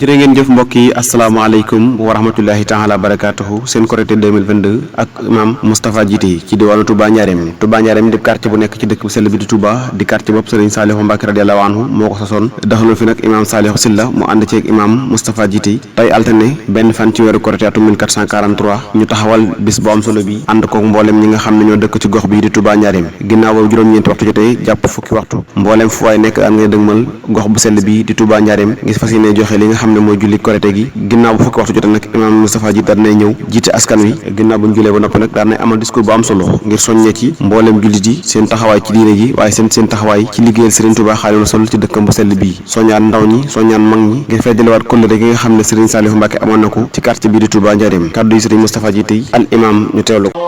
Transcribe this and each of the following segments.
jërë ngeen jëf mbokk yi asalaamaaleykum wa rahmatullahi taala barakatuhu seen Korité 2022 ak imam Moustapha Djité ci diwaanu Touba Ndiarème di quartier bu nekk ci dëkk bu sell bi di Touba di quartier bopp Serigne Saliou Mbacké radiyallahu anhu moo ko sosoon daxaloon fi nag imam Saliou Sylla mu ànd ceeg imam Moustapha Djité tey altine benn fan ci weeru Korité atum 1443 ñu taxawal bis bu am solo bi ànd kook mboolem ñi nga xam ne ñoo dëkk ci gox bi di Touba Ndiarème ginnaaw boobu juróom-ñeenti waxtu jotee jàpp fukki waxtu mboolem fu waay nekk am nga dëgmal gox bu sell bi di Touba Ndiarème ngir fas yéene joxe li nga xam ne mooy julli Korité gi ginnaaw bu fukki waxtu jotee nag imam Moustapha Djité daan nay ñëw jiite askan wi ginnaaw bu ñu julee ba noppi nag daan nay amal discours bu am solo ngir soññee ci mboolem jullit yi seen taxawaay ci diine ji waaye seen taxawaay ci liggéeyal Serigne Touba Xaadimu Rasuul ci dëkkam bu sell bii soññaan ndaw ñi soññaan mag ñi ngir feddaliwaat kóllëre gi nga xam ne Serigne Saliou Mbacké amoon na ko ci quartier bii di Touba Ndiarème kàddu yi Serigne Moustapha Djité yi al imam ñu teewlu ko.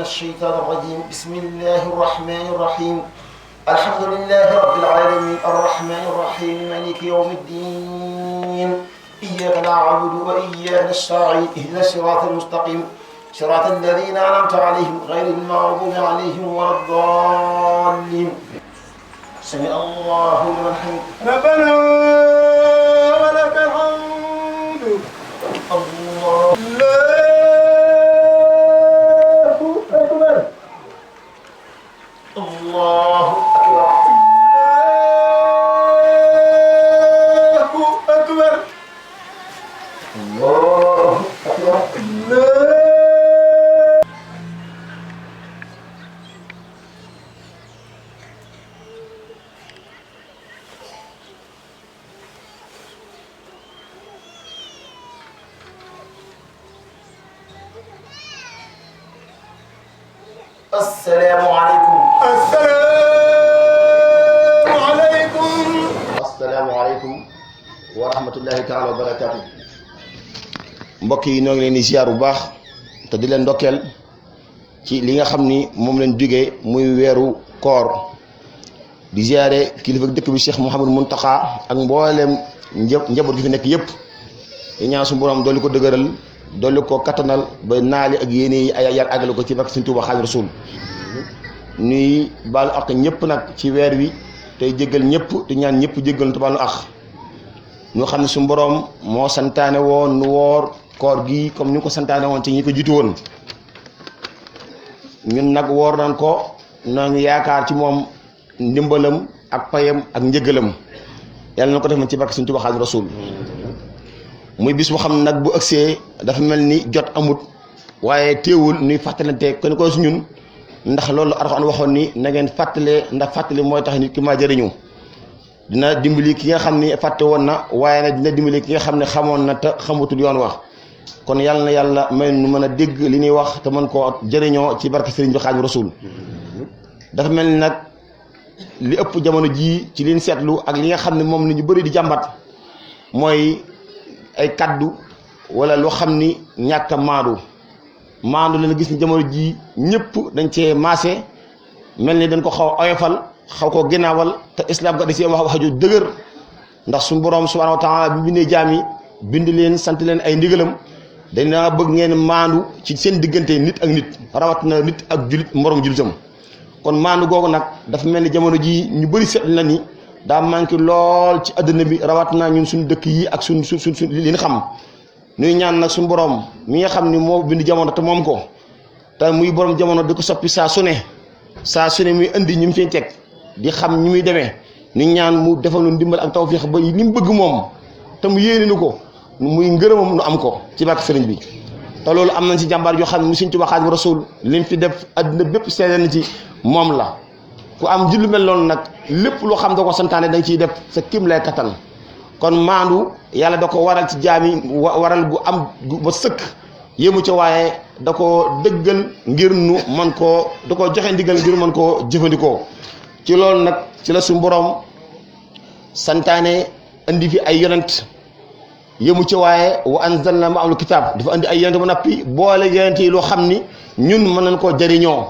الشيطان الرجيم بسم الله الرحمن الرحيم الحمد لله رب العالمين الرحمن الرحيم مالك يوم الدين إياك نعبد وإياك نستعين اهدنا الصراط المستقيم صراط الذين أنعمت عليهم غير المغضوب عليهم ولا الضالين سمع الله لمن حمده ربنا ولك الحمد الله الله أكبر الله أكبر السلام عليكم asalaamaaleykum wa rahmatullahi taala wa barakaatu. mbokk yi ñoo ngi leen di ziar bu baax te di leen ndokkeel ci li nga xam ni moom leen jógee muy weeru koor di ziare kilifa dëkk bi Cheikh Mouhamadou Mountakha ak mboolem njaboot gi fi nekk yëpp di ñaan su borom dolli ko dëgëral dolli ko kattanal ba naali ak yéene yi ay yar àggale ko ci barke Sëriñ Tuubaa Xaadimu Rasuul nuy baalu ak ñëpp nag ci weer wi tey jéggal ñëpp te ñaan ñëpp jéggal te baalu ak ñoo xam ne suñu borom moo santaane woon nu woor koor gi comme ni ko santaane woon ci ñi ko jiitu woon ñun nag woor nañ ko noo ngi yaakaar ci moom ndimbalam ak payam ak njëgalam yàlla na ko def ci barke Sëriñ Tuubaa Xaadimu Rasuul muy bis boo xam ne nag bu ëgsee dafa mel ni jot amut waaye teewul nuy fàttalante kenn ko su ñun ndax loolu Alxuraan waxoon ni na ngeen fàttale ndax fàttali mooy tax nit ki maa jëriñu dina dimbali ki nga xam ne fàtte woon na waaye nag dina dimbali ki nga xam ne xamoon na te xamutul yoon wax kon yàlla na yàlla may nu mën a dégg li ñuy wax te mën koo jëriñoo ci barke Sëriñ bi Xaadimu Rasuul dafa mel ni nag li ëpp jamono jii ci liñ seetlu ak li nga xam ne moom ni ñu bëri di jàmbat mooy ay kaddu wala loo xam ni ñàkk a maandu leen gis ni jamono ji ñëpp dañ cee maase mel ni dañ ko xaw a oyofal xaw ko ginnaawal te islam ga da ci wax ju dëgër ndax suñu borom subhanahu wa taala bi bindee jaam yi bind leen sant leen ay ndigalam dañaa bëgg ngeen maandu ci seen diggante nit ak nit rawatina nit ak julit morom julitam kon maandu googu nag dafa mel ni jamono ji ñu bëri seetlu na ni daa manqué lool ci àdduna bi rawatina ñun suñu dëkk yi ak suñ li ñu xam nuy ñaan nag suñu borom mi nga xam ni moo bind jamono te moom ko te muy borom jamono di ko soppi saa su ne muy indi ñu mu fiy teg di xam ñi muy demee ñu ñaan mu defal nu ndimbal ak tawfiix ba ni mu bëgg moom te mu yéene nu ko muy ngërëmam nu am ko ci barke sëriñ bi te loolu am nañ ci jàmbaar yoo xam ne mu Sëriñ Tuubaa Xaadimu Rasuul lim fi def àdduna bépp seede na ci moom la ku am ji lu mel noonu nag lépp loo xam da ko santaane da nga ciy def sa kim lay kattan kon maandu yàlla da ko waral ci jaami waral gu am ba sëkk yéemu ca waaye da ko dëggal ngir nu man koo da ko joxe ndigal ngir mën koo jëfandikoo ci loolu nag ci la suñu borom santaane indi fi ay yonent yëmu ci waaye wa anzalna ma'al kitaab dafa andi ay yonent ba noppi boole yonent yi loo xam ni ñun mën nañ koo jëriñoo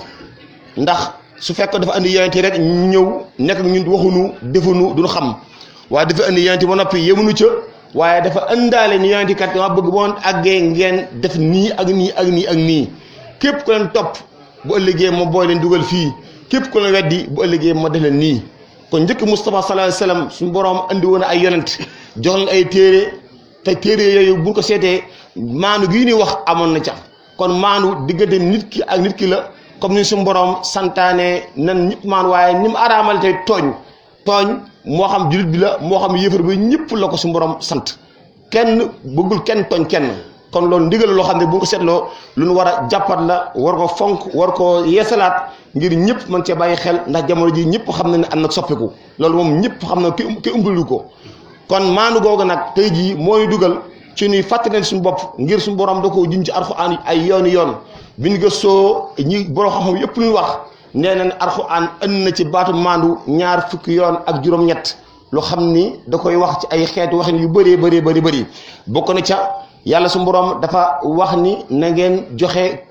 ndax su fekk dafa andi yonent rek ñëw nekk ak ñun waxunu defunu duñu xam waaye dafa andi yonent ba noppi yemunu ca waaye dafa andaale ni yonent kat dama bëgg boon àggee ngeen def nii ak nii ak nii ak nii képp ku leen topp bu ëllëgee ma booy leen dugal fii képp ku leen weddi bu ëllëgee ma def leen nii kon njëkk Moustapha sallallahu alayhi wasallam suñu borom andi woon ay yonent jox leen ay téere te téere yooyu buñ ko seetee maanu gii ni wax amoon na ca kon maanu diggante nit ki ak nit ki la comme ni suñu borom santaane nan ñëpp maanu waaye ni mu araamal tey tooñ moo xam jullit bi la moo xam yëfar bi ñëpp la ko suñu borom sant kenn bëggul kenn tooñ kenn kon loolu ndigal loo xam ne bu ko seetloo lu ñu war a jàppat la war ko fonk war ko yeesalaat ngir ñëpp mën cee bàyyi xel ndax jamono ji ñëpp xam na ne am na soppiku loolu moom ñëpp xam na ki umbali ko kon maanu googu nag tey jii moo ñu dugal ci ñuy fàttali suñu bopp ngir suñu borom da ko jëm ci Alxuraan ay yoon bi ñu gëstoo ñi borom xam-xam yëpp lu ñu wax nee nañ Alxuraan ënd na ci baatu maandu 20 fukki yoon ak juróom-ñett loo xam ni da koy wax ci ay xeetu waxin yu bëri bokk na ca yàlla suñu borom dafa wax ni na ngeen joxe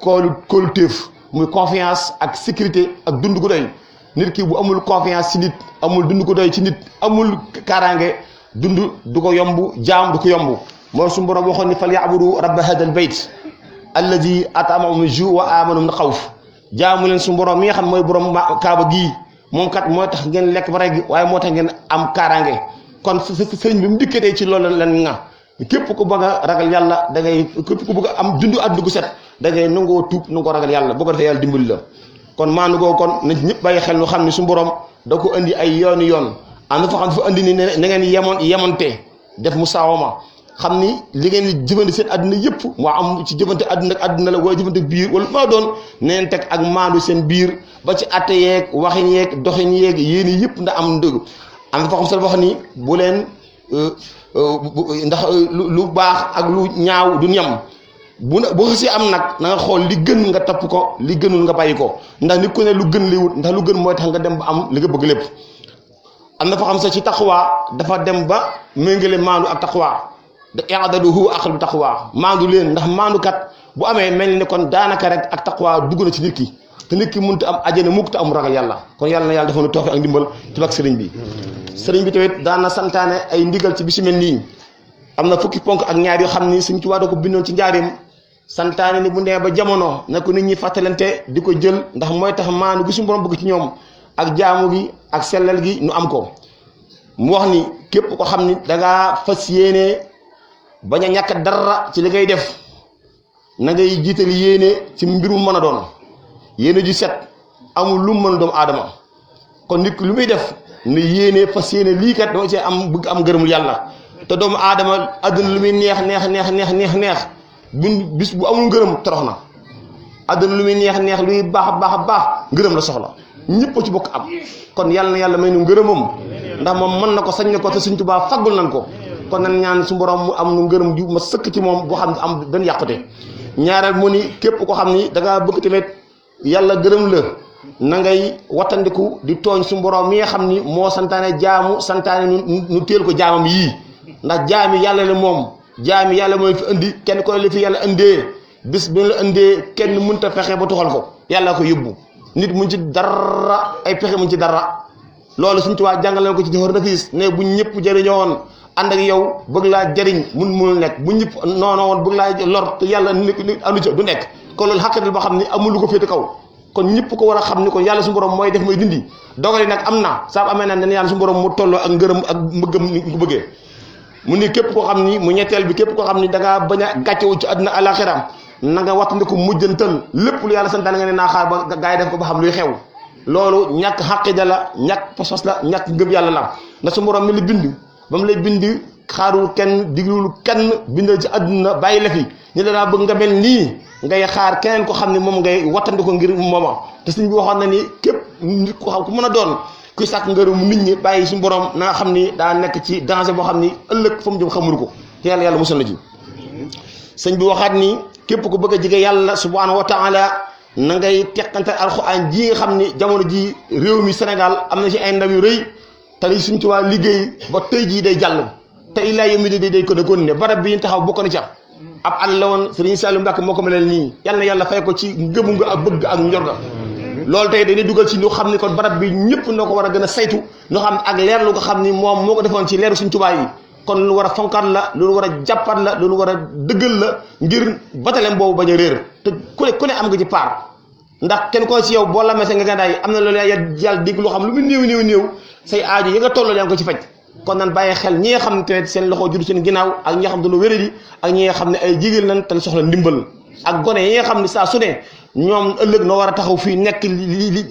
kóoluteef muy confiance ak sécurité ak dund gu doy nit ki bu amul confiance ci nit amul dund gu doy ci nit amul kaaraange dund du ko yomb jaam du ko yomb moom suñu borom waxoon ni fal ya'budu rabba hadal bayt alladi at'amahum min ju' wa amanahum min xawf jaamu leen suñu borom mi nga xam mooy borom kaaba gii moom kat mooy tax ngeen lekk ba rek waaye moo tax ngeen am kaaraange kon sëriñ bi mu dikkatee ci loolu lan nga képp ku bëgg a ragal yàlla da ngay képp ku bëgg a am dund àdduna gu set da ngay nangoo tuub nangoo ragal yàlla boo ko defee yàlla dimbali la kon maanu googu kon nañ ñëpp bàyyi xel ñu xam ne suñu borom da ko indi ay yoon am na fa xam dafa indi ni na ngeen yemonte def musaawama xam ni li ngeen di jëfandi seen àdduna yëpp moo am ci jëfante àdduna la wala jëfante biir wala maa doon neen teg ak maandu seen biir ba ci atte yeeg waxin yeeg doxin yeeg yéen yëpp ndax am dëgg am na fa xam sax wax ni bu leen ndax lu baax ak lu ñaaw du ñam bu xasee am nag na nga xool li gën nga topp ko li gënul nga bàyyi ko ndax nit ku ne lu gën li wut ndax lu gën mooy tax nga dem ba am li nga bëgg lépp am na fa xam sax ci taqwa dafa dem ba méngale maandu ak taqwa da i'daluhu aqrabu taqwa maandu leen ndax maandu kat bu amee mel ni kon daanaka rek ak taqwa dugg na ci nit ki te nit ki mënut am ajjana mukk te am ragal yàlla kon yàlla na yàlla dafa nu toofe ak ndimbal ci bak sëriñ bi tamit daan na santaane ay ndigal ci bisu mel nii am na fukki ponk ak ñaar yoo xam ni Sëriñ Tuubaa da ko bindoon ci njaarim santaane ni bu ndee ba jamono na ko nit ñi fàttalante di ko jël ndax mooy tax maandu gi suñu borom bëgg ci ñoom ak jaamu gi ak sellal gi nu am ko mu wax ni képp ko xam ni dangaa fas yéene bañ a ñàkk dara ci li ngay def na ngay jiital yéene ci mbirum mën a doon yéene ju set amul lu mën doomu aadama kon nit lu muy def ne yéene fas yéene lii kat dama ci am bëgg am ngërëmul yàlla te doomu aadama àdduna lu muy neex bis bu amul ngërëm torox na àdduna lu muy neex luy baax ngërëm la soxla ñëpp ci bokk am kon yàlla na yàlla may nu ngërëmam ndax moom mën na ko sañ na ko te Sëriñ Tuubaa faggul nan ko kon nan ñaan su borom mu am nu ngërëm ju ma sëkk ci moom boo xam ne am benn yàqute ñaareel mu ni képp ko xam ni da ngaa bëgg tamit yàlla gërëm la na ngay wattandiku di tooñ su borom mi nga xam ni moo santaane jaamu santaane nu teel ko jaamam yii ndax jaami yàlla la moom jaami yàlla mooy fi indi kenn ko la fi yàlla indee bis bi la indee kenn mënut a fexe ba tuxal ko yàlla ko yóbbu nit mun ci dara ay pexe mun ci dara loolu suñu tubaab jàngale ko ci defar nafis ne bu ñëpp jëriñoo woon ànd ak yow bëgg laa jëriñ munul nekk bu ñëpp noonu woon bëgg laa lor te yàlla nit andu ca du nekk kon loolu xàqatal boo xam ni amul lu ko féete kaw kon ñëpp ko war a xam ni kon yàlla suñu borom mooy def mooy dindi dogali nag am na saa amee na dañu yàlla suñu borom mu tolloo ak ngërëm ak mbëggam ni ko bëggee mu ni képp koo xam ni mu ñetteel bi képp koo xam ni da ngaa bañ a gàccewu ci àdduna alaxira na nga wattandiku mujjantal lépp lu yàlla santaane nga ne naa xaar ba gaa yi def ko ba xam luy xew loolu ñàkk xàqida la ñàkk pasos la ñàkk ngëm yàlla la ndax suñu borom mi la bind ba mu lay bind xaarul kenn diglul kenn bindal ci àdduna bàyyi la fi ni danaa bëgg nga mel nii ngay xaar keneen ko xam ne moom ngay wattandiku ngir mooma te suñ bi waxoon na ni képp nit ko xam ku mën a doon kuy sàkk ngërëm nit ñi bàyyi suñu borom na nga xam ni daa nekk ci danger boo xam ni ëllëg fa mu jëm xamul ko yàlla musal na ci sëñ bi waxaat ni képp ku bëgg a jege yàlla subhanahu wa taala na ngay teqante alxuraan ji nga xam ni jamono ji réew mi Sénégal am na ci ay ndaw yu rëy te li suñ tuwaa liggéey ba tey jii day jàll te illaa yomi day ko ne barab bi ñu taxaw bokk na ci ab àll la woon Sëriñ Saliou Mbacke moo ko melal nii yal na yàlla fay ko ci ngëmu nga ak bëgg ak njor ga loolu tey dañuy dugal ci ñu xam ni kon barab bi ñëpp noo ko war a gën a saytu ñu xam ak leer lu nga xam ni moom moo ko defoon ci leeru Sëñ Tuubaa yi kon lu war a fonkaat la lu war a jàppaat la lu war a dëggal la ngir batalem boobu bañ a réer te ku ne am nga ci paar ndax kenn koo ci yow boo la mese nga gàndaay am na loolu yàlla dégg loo xam lu mu néew say aajo yi nga toll yaa ngi ko ci faj kon nan bàyyi xel ñi nga xam ne tamit seen loxo jur seen ginnaaw ak ñi nga xam ne dañoo wéradi ak ñi nga xam ne ay jigéen lañ te soxla ndimbal ak gone yi nga xam ne saa su ne ñoom ëllëg noo war a taxaw fii nekk li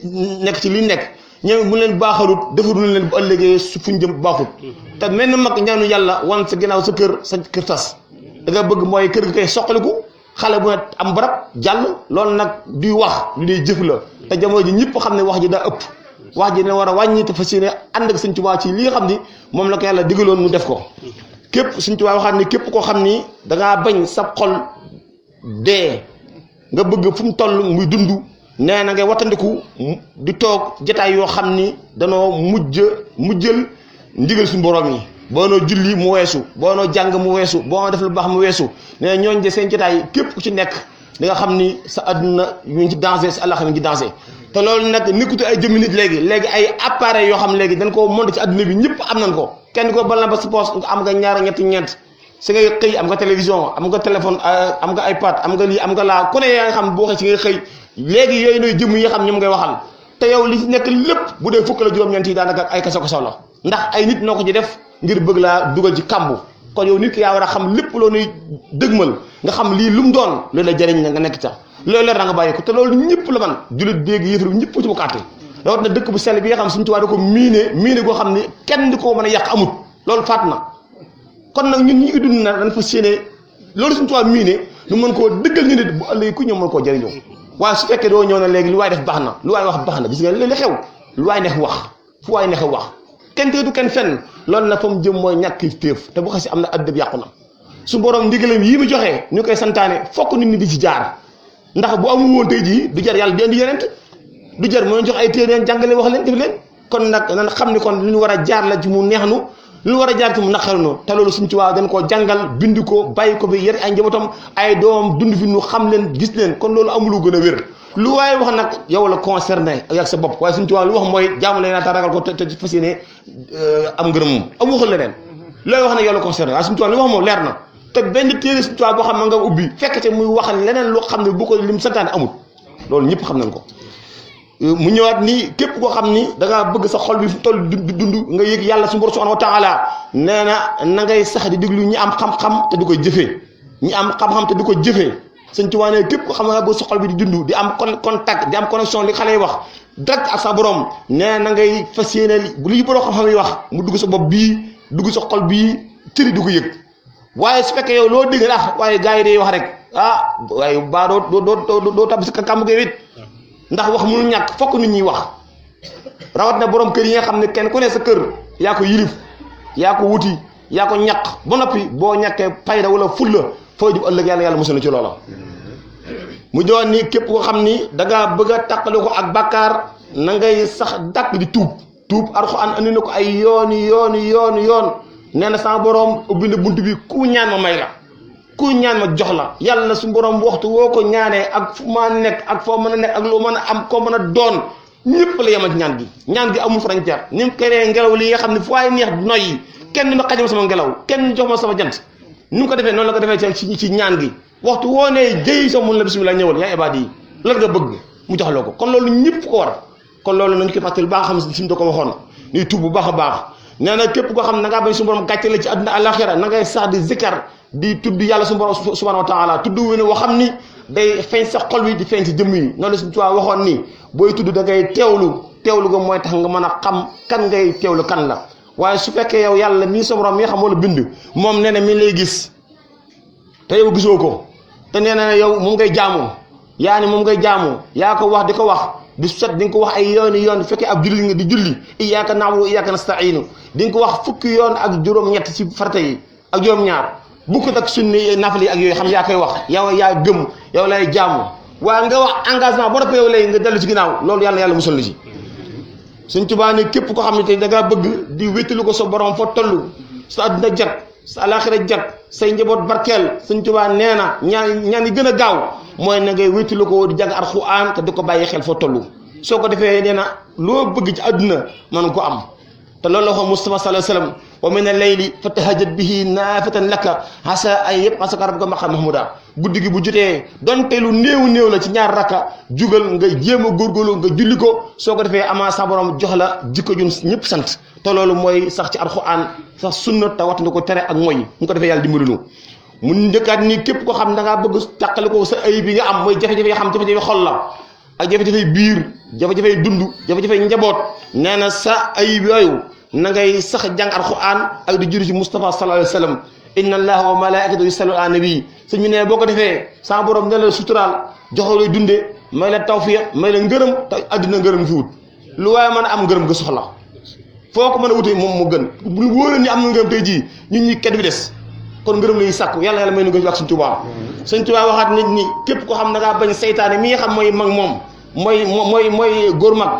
nekk ci li nekk ñoom bu leen baaxalut defaruñ leen bu ëllëgee su fuñ jëm baaxut te mel na mag ñaanu yàlla wan sa ginnaaw sa kër tas da nga bëgg mooy kër gi koy soqaliku xale bu ne am barab jàll loolu nag duy wax lu dee jëf la te jamono ji ñëpp xam ne wax ji daa ëpp wax ji ne war a wàññi te fas yéene ànd ak Sëñ Tuubaa ci li nga xam ni moom la ko yàlla digaloon mu def ko képp Sëñ Tuubaa waxaat ni képp koo xam ni dangaa bañ sa xol dee nga bëgg fu mu toll muy dund nee na ngay wattandiku di toog jataay yoo xam ni danoo mujjal ndigal suñu borom yi boo noo julli mu weesu boo noo jàng mu weesu boo noo def lu baax mu weesu nee ñooñ de seen jataay képp ku ci nekk di nga xam ni sa àdduna ñu ngi ci danger sa àllaxira ñu ngi ci danger te loolu nag nekkute ay jëmmi nit léegi ay appareils yoo xam léegi dañ ko monté ci àdduna bi ñëpp am nañ ko kenn ko bal na ba sa poos am nga ñaar ñetti ñeent si ngay xëy am nga télévision am nga téléphone am nga iPad am nga lii am nga laa ku ne yaa nga xam boo xëy si ngay xëy léegi yooyu nooy jëmm yi nga xam ñoom ngay waxal te yow li ci nekk lépp bu dee fukk la juróom-ñeent yi daanaka ay kaso la ndax ay nit noo ko ci def ngir bëgg laa dugal ci kàmbu kon yow nit ki yaa war a xam lépp loo nuy dëgmal nga xam lii lu mu doon loolu la jëriñ nga nekk ca loolu leer na nga bàyyi ko te loolu ñëpp la man jullit béegi yëfar bi ñëpp ci mu kàtte rawat na dëkk bu sell bi nga xam Sëñ Tuubaa da ko miine goo xam ne kenn di ko mën a yàq amut loolu faat na kon nag ñun ñi ngi dund na dañ fa séenee loolu Sëñ Tuubaa miine nu mën koo dëggal ñu nit bu ëllëgee ku ñëw mën koo jëriñoo waaye su fekkee doo ñëw na léegi lu waay def baax na lu waay wax baax na gis nga li xew lu waay neex wax fu waay neex wax kenn teetu kenn fenn loolu na fa mu jëm mooy ñàkk téef te bu xasi am na addab yàqu na su borom ndigalam yi mu joxee ñu koy santaane fokk nit ñi di ci jaar ndax bu amul woon tey jii du jar yàlla di indi yenent du jar moo jox ay téere jàngale wax leen def leen kon nag nan xam ni kon lu ñu war a jaar la ci mu neex nu lu ñu war a jaar ci mu naqarnu te loolu Sëñ Tuubaa dañ koo jàngal bind ko bàyyi ko fi yar ay njabootam ay doomam dund fi ñu xam leen gis leen kon loolu amulu gën a wér lu waaye wax nag yow la concerné ak sa bopp waaye Sëñ Tuubaa lu wax mooy jaamu lay naa ta ragal ko te fas yéene am ngërëm am waxul leneen looy wax ne yow la concerné waaye Sëñ Tuubaa lu wax moom leer na te benn téere Sëñ Tuubaa boo xam ne nga ubbi fekk te muy wax leneen loo xam ne bu ko lim santaane amul loolu ñëpp xam nañ ko mu ñëwaat ni képp koo xam ni da ngaa bëgg sa xol bi fu toll dund nga yëg yàlla suñu borom subhanahu wa taala nee na ngay sax di déglu ñi am xam-xam te du ko jëfee ñi am xam-xam te du ko jëfee Sëñ Tuubaa ne képp koo xam ne bëgg sa xol bi di dund di am contact di am connexion li xale yi wax direct ak sa borom nee na ngay fas yéene li borom xam-xam yi wax mu dugg sa bopp bii dugg sa xol bii cëri du ko yëg waaye su fekkee yow loo dégg waaye gars yi day wax rek waaye baa doo tab si kàmb gi wit ndax wax mënul ñàkk fokk nit ñi wax rawat na borom kër yi nga xam ne kenn ku ne sa kër yaa ko yilif yaa ko wuti yaa ko ñàkk ba noppi boo ñàkkee fayda wala fulla foo jub ëllëg yàlla musal na ci loola mu doon ni képp koo xam ni da ngaa bëgg a tàqale ko ak bàkkaar na ngay sax dàkk di tuub Alxuraan andi na ko ay yoon nee na sama borom ubbi na bunt bi ku ñaan ma may la ku ñaan ma jox la yàlla su borom waxtu woo ko ñaanee ak fu ma nekk ak foo mën a nekk ak loo mën a am koo mën a doon ñëpp la yemal ñaan gi amul frontière ni mu keree ngelaw li nga xam ne fu waay neex noyyi kenn ma xajama sama ngelaw kenn jox ma sama jant ni mu ko defee noonu la ko defee ci ñaan gi waxtu woo nee jëy sa mun la bismillah ñëwal yaa ibaadi yi lan nga bëgg mu jox la ko kon loolu ñëpp ko war kon loolu nañu koy fàttali baax xam si mu da ko waxoon ñuy tuub bu baax a baax nee na képp koo xam ne na ngaa bañ suñu borom gàcce la ci àdduna àlaxira na ngay sax di zikkar di tudd yàlla suñu borom subhanahu wa taala tudd wu woo xam ni day feeñ sa xol bi di feeñ si jëmm yi noonu la suñu tubaab waxoon ni booy tudd da ngay teewlu ga mooy tax nga mën a xam kan ngay teewlu kan la waaye su fekkee yow yàlla mii sa borom mi nga xam wala bind moom nee na mi lay gis te yow gisoo ko te nee na yow moom ngay jaamu yaa ni moom ngay jaamu yaa ko wax di ko wax di set di nga ko wax ay yooni yoon bu fekkee ab julli nga di julli iyyaaka na'budu wa iyyaaka nasta'iin di nga ko wax fukki yoon ak juróom-ñett ci farata yi ak juróom-ñaar bukkut ak sunni nafali ak yooyu xam yaa koy wax yow yaa gëm yow lay jaamu waaye nga wax engagement boo def yow lay nga dellu ci ginnaaw loolu yàlla musal la ci Sëñ Tuubaa ne képp ko xam ne tey da ngaa bëgg di wéttalu ko sa borom fa toll sa àdduna jag sa alaxira jag say njaboot barkeel Sëñ Tuubaa nee na ñaan yi gën a gaaw mooy na ngay wéttalu ko di jàng Alxuraan te di ko bàyyi xel fa toll soo ko defee nee na loo bëgg ci àdduna mën ko am te loolu la waxoon Mustafa sallallahu alayhi wasallam wa min al-layli fatahajjat bihi naafilatan laka asa ay yab'asaka rabbuka maqaman mahmuuda guddi gi bu jotee donte lu néew la ci ñaar rakka jugal nga jéem a góorgóorlu nga julli ko soo ko defee amaa sa borom jox la jikko jun ñëpp sant te loolu mooy sax ci alxuraan sax sunna te wattu ko tere ak mooy mu ko defee yàlla dimbalinu mu njëkkaat ni képp ko xam da ngaa bëgg tàqali ko sa ayib bi nga am mooy jafe-jafe yi xam jafe-jafe xol la ak jafe-jafe biir jafe-jafe dund jafe-jafe njaboot nee na sa ayib yooyu na ngay sax jàng alxuraan ak di juri ci Mustafa sallallahu alayhi wa sallam inna allaha wa malaikatahu yusalluna ala nabi sëñ bi ne boo ko defee sa borom ne la suturaal joxo lay dundee may la tawfiq may la ngërëm te àddina ngërëm fi wut lu waaye mën a am ngërëm nga soxla foo ko mën a wute moom mu gën bu wóoree ni am na ngërëm tey jii ñun ñi kenn bi des kon ngërëm lañuy sàkku yàlla may nu ngërëm ak Sëñ Tuubaa Sëñ Tuubaa waxaat nit ñi képp ko xam da ngaa bañ seytaane mi nga xam mooy mag moom mooy góor mag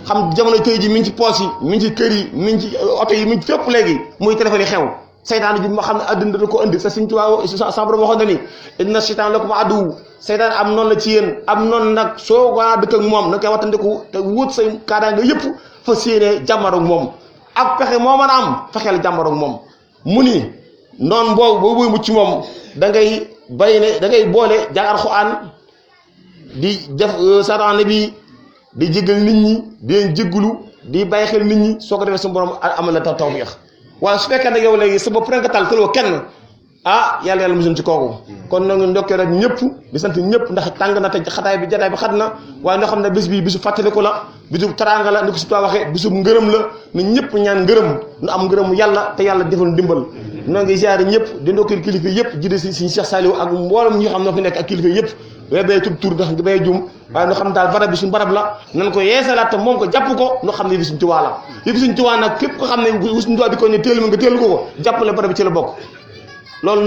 xam jamono tey ji mi ngi ci poos yi mi ngi ci kër yi mi ngi ci oto yi mi ngi ci fépp léegi muy téléphone yi xew seytaane ju ma xam ne àddina da ko indi sa Sëñ Tuubaa sa borom waxoon na ni inna seytaane lakum aduwwun seytaane am noonu la ci yéen am noonu nag soo ko dëkk ak moom na koy wattandiku te wut say kaadaange yëpp fa séenee jàmmaroog moom ak pexe moo mën a am fexeel jàmmaroog moom mu ni noonu boobu mucc moom da ngay bay ne da ngay boole jàng Alxuraan di def salaatu nabi di jéggal nit ñi di leen jéggulu di bàyyi xel nit ñi soo ko defee suñu borom amal la tawfiix waaye su fekkee nag yow léegi sa bopp rek nga tal tëloo kenn yàlla musul ci kooku kon na nga ndokkee rek ñëpp di sant ñëpp ndax tàng na te xataay bi jataay bi xat na waaye ñoo xam ne bés bi bisu fàttaliku la bisu taraanga la ni ko si tuwaa waxee bisu ngërëm la na ñëpp ñaan ngërëm nu am ngërëm yàlla te yàlla defal ndimbal noo ngi ziare ñëpp di ndokkeel kilifa yëpp jide si Cheikh Saliou ak mboolem ñi xam noo fi nekk ak kilifa yëpp wee bay tur ndax nga bay jum waaye nu xam daal barab bi suñu barab la nan ko yeesalaat te moom ko jàpp ko nu xam ne yëfi Sëñ Tuubaa la yëfi Sëñ Tuubaa nag képp ko xam ne Sëñ Tuubaa di ko ne téelu ma nga téelu ko jàppale barab bi ci la bokk loolu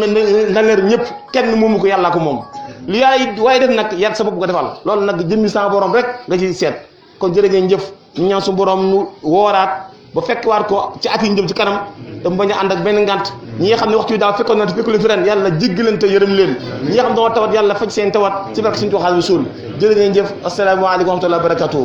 na leer ñëpp kenn moomu ko yàllaa ko moom li yaay waaye def nag yàlla sa bopp ko defal loolu nag jëmmi sa borom rek nga ci seet kon jërë ngeen jëf ñu ñaan su borom nu wooraat ba fekk waat ko ci at yi jëm ci kanam te mu bañ a ànd ak benn ngant ñi nga xam ne waxtu yi daaw fekkoon na te fekku leen fi ren yàlla jéggal leen te yërëm leen ñi nga xam ne dama tawat yàlla faj seen tawat ci barke Sëñ Tuubaa Xaadimu Rasuul jërë ngeen jëf asalaamaaleykum wa rahmatullaahi wa barakaatuh